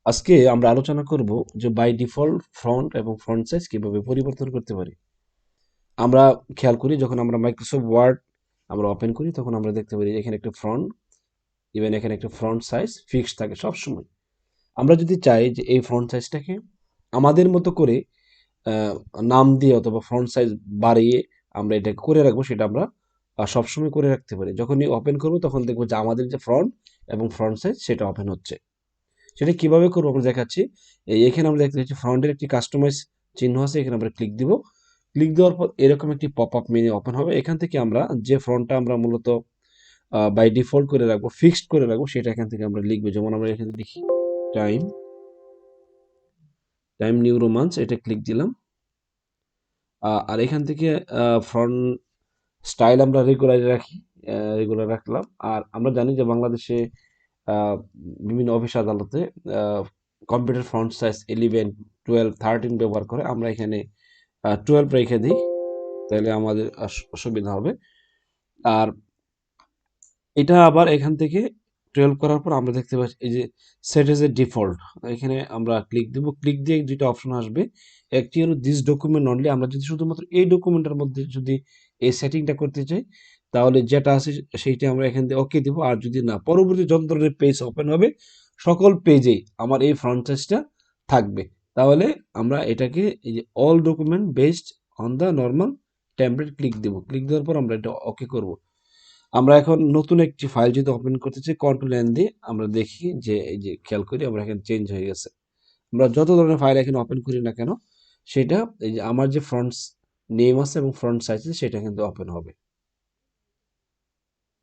আজকে আমরা আলোচনা করব যে বাই ডিফল্ট ফন্ট এবং ফন্ট সাইজ কিভাবে পরিবর্তন করতে পারি। আমরা খেয়াল করি যখন আমরা মাইক্রোসফট ওয়ার্ড আমরা ওপেন করি তখন আমরা দেখতে পারি এখানে একটা ফন্ট, ইভেন এখানে একটা ফন্ট সাইজ ফিক্সড থাকে সব সময়। আমরা যদি চাই যে এই ফন্ট সাইজটাকে আমাদের মতো করে আহ, নাম দিয়ে অথবা ফন্ট সাইজ বাড়িয়ে আমরা এটাকে করে রাখবো, সেটা আমরা সবসময় করে রাখতে পারি। যখনই ওপেন করবো তখন দেখবো যে আমাদের যে ফ্রন্ট এবং ফ্রন্ট সাইজ সেটা ওপেন হচ্ছে। সেটা কিভাবে করবো আমরা দেখাচ্ছি। এখানে আমরা দেখতে পাচ্ছি ফ্রন্টের একটি কাস্টমাইজ চিহ্ন আছে, এখানে আমরা ক্লিক দিব। ক্লিক দেওয়ার পর এরকম একটি পপ আপ মেনু ওপেন হবে। এখান থেকে আমরা যে ফ্রন্টটা আমরা মূলত বাই ডিফল্ট করে রাখবো, ফিক্সড করে রাখবো, সেটা এখান থেকে আমরা লিখবো। যেমন আমরা এখানে লিখি টাইম টাইম নিউ রোমান্স, এটা ক্লিক দিলাম। আর এখান থেকে ফ্রন্ট স্টাইল আমরা রেগুলার রাখি, রেগুলার রাখলাম। আর আমরা জানি যে বাংলাদেশে বিভিন্ন অফিস আদালতে কম্পিউটার ফন্ট সাইজ 11, 12, 13 ব্যবহার করে। আমরা এখানে 12 রেখে দিই, তাহলে আমাদের সুবিধা হবে। আর এটা আবার এখান থেকে 12 করার পর আমরা দেখতে পাচ্ছি এই যে সেট এজ এ ডিফল্ট, এখানে আমরা ক্লিক দেব। ক্লিক দিয়ে দুটো অপশন আসবে। একটি হলো দিস ডকুমেন্ট অনলি, আমরা যদি শুধুমাত্র এই ডকুমেন্টের মধ্যে যদি এই সেটিংটা করতে চাই তাহলে যেটা আছে সেইটা আমরা এখান থেকে ওকে দিব। আর যদি না, পরবর্তী যত ধরনের পেজ ওপেন হবে সকল পেজেই আমার এই ফ্রন্ট সাইজটা থাকবে। তাহলে আমরা এটাকে এই যে all document based on the normal template click দেব। ক্লিক দেওয়ার পর আমরা এটা ওকে করব। আমরা এখন নতুন একটি ফাইল যদি ওপেন করতে চাই কন্ট্রোল এন দিয়ে আমরা দেখি যে এই যে খেয়াল করি আমরা এখানে চেঞ্জ হয়ে গেছে। আমরা যত ধরনের ফাইল এখানে ওপেন করি না কেন সেটা এই যে আমার যে ফ্রন্ট নেম আছে এবং ফ্রন্ট সাইজ আছে সেটা কিন্তু ওপেন হবে।